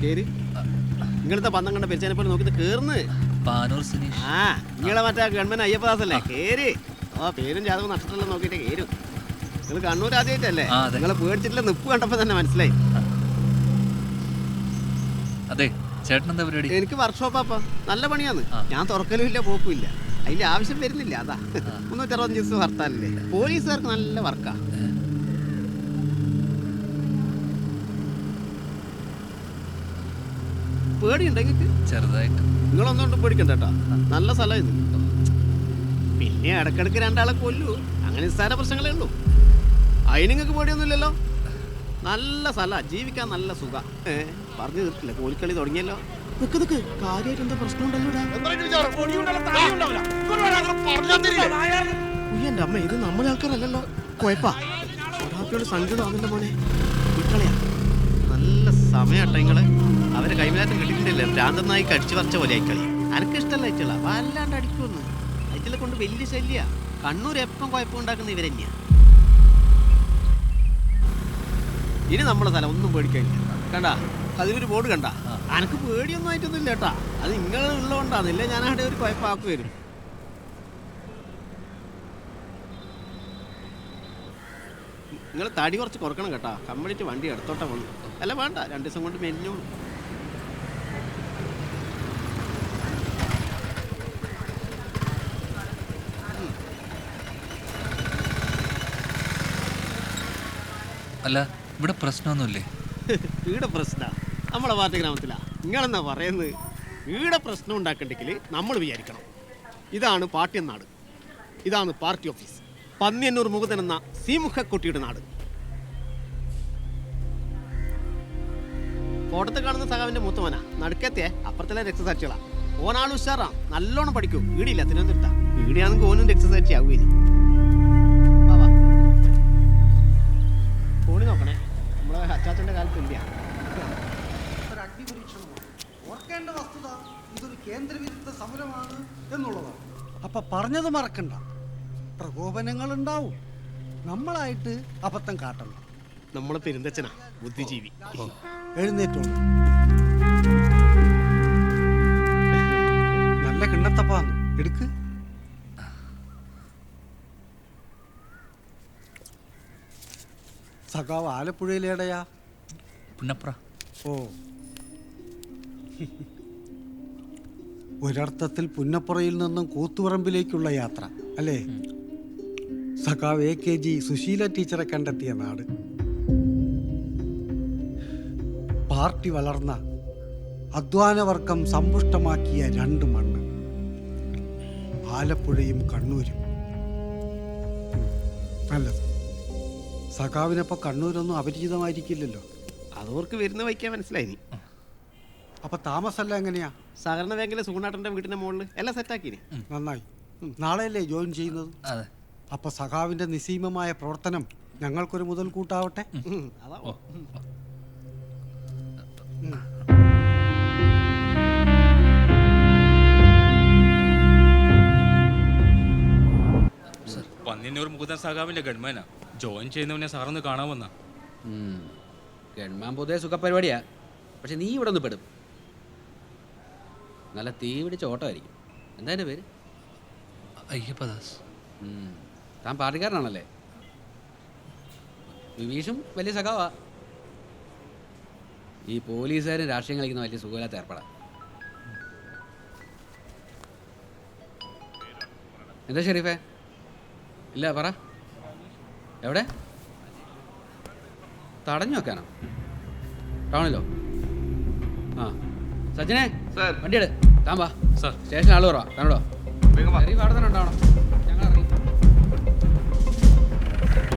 കേറി നിങ്ങളത്തെ പന്തം കണ്ട പെരിച്ചാനെ പോലെ നോക്കിട്ട് കേറുന്ന്. പാനൂർ സുനീഷ്. ആ നിങ്ങളെ മറ്റേ ഗവൺമെന്റ് അയ്യപ്പദാസല്ലേ? കേറി. ആ പേരും ജാതകം നഷ്ടത്തിലെല്ലാം നോക്കിയിട്ട് കേരും. നിങ്ങൾ കണ്ണൂർ ആദ്യമായിട്ടല്ലേ? നിങ്ങളെ പേടിച്ചിട്ടുള്ള നിപ്പ് കണ്ടപ്പോ തന്നെ മനസ്സിലായി. അതെ, ചേട്ടനെന്താ പരിപാടി? എനിക്ക് വർക്ക്ഷോപ്പാ. നല്ല പണിയാന്ന്. ഞാൻ തുറക്കലും ഇല്ല പോക്കും ഇല്ല. അതിന്റെ ആവശ്യം വരുന്നില്ല. അതാ 365 ദിവസം ഹർത്താലല്ലേ. പോലീസുകാർക്ക് നല്ല വർക്കാ. പേടിയുണ്ടോ നിങ്ങൾക്ക്? ചെറുതായിട്ട്. നിങ്ങളൊന്നുകൊണ്ട് പേടിക്കണ്ട കേട്ടോ. നല്ല സ്ഥലം ഇത്. പിന്നെ ഇടക്കിടക്ക് രണ്ടാളെ കൊല്ലൂ. അങ്ങനെ നിസ്സാര പ്രശ്നങ്ങളേ ഉള്ളൂ. അതിന് നിങ്ങൾക്ക് പേടിയൊന്നുമില്ലല്ലോ. നല്ല സ്ഥലം, ജീവിക്കാൻ നല്ല സുഖ. പറഞ്ഞു തീർക്കില്ല. കോലിക്കളി തുടങ്ങിയല്ലോ. നിക്ക് കാര്യമായിട്ട് എന്താ പ്രശ്നം ഉണ്ടല്ലോ? എന്റെ അമ്മ, ഇത് നമ്മളെ ആൾക്കാരല്ലല്ലോ. കുഴപ്പാ ഒരാൾക്കോട് സങ്കടമാണെന്റെ മോനെ. വിട്ടളയാ. നല്ല സമയട്ടോ നിങ്ങള്. അവരെ കൈമാറ്റം കിട്ടിയിട്ടില്ലേ? ഭ്രാന്തനായി കടിച്ചു പറിച്ച പോലെ ആയിക്കളി. അനക്കിഷ്ടല്ല അയച്ചുള്ള വല്ലാണ്ട് അടിക്കുമെന്ന്. അയറ്റിലെ കൊണ്ട് വലിയ ശല്യ. കണ്ണൂർ എപ്പം കുഴപ്പമുണ്ടാക്കുന്ന ഇവരെന്നെയാ. ഇനി നമ്മളെ സ്ഥലം ഒന്നും പേടിക്കാനില്ല. കണ്ടാ അതിലൊരു ബോർഡ് കണ്ടാ? അനക്ക് പേടിയൊന്നും ആയിട്ടൊന്നും ഇല്ല കേട്ടാ. അത് നിങ്ങൾ ഉള്ളതുകൊണ്ടാണ്. ഇല്ലേ ഞാൻ അവിടെ ഒരു കുഴപ്പമാക്കി വരും. നിങ്ങൾ തടി കുറച്ച് കുറക്കണം കേട്ടാ. കംപ്ലീറ്റ് വണ്ടി എടുത്തോട്ടെ വന്നു. അല്ല വേണ്ട, 2 ദിവസം കൊണ്ട് മെലിഞ്ഞോളൂ. അല്ല, ഇവിടെ പ്രശ്നമൊന്നുമില്ലേ? ഇവിടെ പ്രശ്ന നമ്മളെ പാർട്ടി ഗ്രാമത്തിലാ. നിങ്ങളെന്നാ പറയുന്നത്? ഇവിടെ പ്രശ്നം ഉണ്ടാക്കണ്ടെങ്കിൽ നമ്മൾ വിചാരിക്കണം. ഇതാണ് പാർട്ടി നാട്. ഇതാണ് പാർട്ടി ഓഫീസ്. പന്നിയന്നൂർ മുകുന്ദൻ എന്ന സീമുഖക്കുട്ടിയുടെ നാട്. ഫോട്ടത്തിൽ കാണുന്ന സഖാവിന്റെ മൂത്തവനാ. നടുക്കത്തെ അപ്പുറത്തിലെ രക്തസാക്ഷികളാ. ഓനാൾ ഉഷാറാ. നല്ലോണം പഠിക്കും. വീടില്ല, തിരുവനന്തപുരത്താ. വീടിയാണെങ്കിൽ ഓനും രക്തസാക്ഷി ആവുകയും. ഫോണി നോക്കണേ. നമ്മളെ അച്ചാച്ചന്റെ കാലത്ത് ഇല്ല. ഓർക്കേണ്ട വസ്തുത ഇതൊരു കേന്ദ്രവിരുദ്ധ സമരമാണ് എന്നുള്ളതാണ്. അപ്പൊ പറഞ്ഞത് മറക്കണ്ട. പ്രകോപനങ്ങൾ ഉണ്ടാവും. നമ്മളായിട്ട് അബദ്ധം കാട്ടണം. നമ്മളെ പെരുന്തച്ഛനാ ബുദ്ധിജീവി. എഴുന്നേറ്റോളൂ. നല്ല കിണ്ണത്തപ്പാന്ന് എടുക്ക്. സഖാവ് ആലപ്പുഴയിലേടയാ? പുന്നപ്ര. ഓ, ഒരർത്ഥത്തിൽ പുന്നപ്പുറയിൽ നിന്നും കൂത്തുപറമ്പിലേക്കുള്ള യാത്ര അല്ലേ? സഖാവ് AKG സുശീല ടീച്ചറെ കണ്ടെത്തിയ നാട്. പാർട്ടി വളർന്ന അധ്വാനവർഗം സമ്പുഷ്ടമാക്കിയ 2 മണ്ണ്, ആലപ്പുഴയും കണ്ണൂരും. നല്ലത്. സഖാവിനപ്പോൾ കണ്ണൂരൊന്നും അപരിചിതമായിരിക്കില്ലല്ലോ. അതോർക്ക് വരുന്ന വയ്ക്കാൻ മനസ്സിലായി. അപ്പൊ താമസമല്ല എങ്ങനെയാ? സഹകരണ ബാങ്കിലെ സുഗുണാട്ടന്റെ വീട്ടിന്റെ മുകളിൽ എല്ലാം സെറ്റാക്കിന്. നന്നായി. നാളെയല്ലേ ജോയിൻ ചെയ്യുന്നത്? അപ്പൊ സഖാവിന്റെ നിസ്സീമമായ പ്രവർത്തനം ഞങ്ങൾക്കൊരു മുതൽക്കൂട്ടാവട്ടെ. പന്നിയന്നൂർ മുകുന്ദൻ സഖാവിന്റെ ഗൺമാനാ. ജോയിൻ ചെയ്യുന്നവനെ സാറൊന്ന് കാണാൻ വന്ന. ഗൺമാൻ പൊതുവെ സുഖപരിപാടിയാ. പക്ഷെ നീ ഇവിടെ ഒന്ന് പെടും. നല്ല തീ പിടിച്ച ഓട്ടമായിരിക്കും. എന്താ എൻ്റെ പേര്? അയ്യപ്പദാസ്. താൻ പാർട്ടിക്കാരനാണല്ലേ? വിവീഷും വലിയ സഖാവാ. ഈ പോലീസുകാരും രാഷ്ട്രീയം കളിക്കുന്ന വലിയ സുഖമില്ലാത്ത ഏർപ്പെടാ. എന്താ ഷെരീഫേ? ഇല്ല, പറ. എവിടെ? തടഞ്ഞു വെക്കാനോ? ടൗണിലോ? ആ, സച്ചിനെ വണ്ടി എടു. താൻ വാ. സ്റ്റേഷൻ ആള് കുറവാ. താനോടോ അവിടെ തന്നെ ഉണ്ടാവണം. ഞങ്ങൾ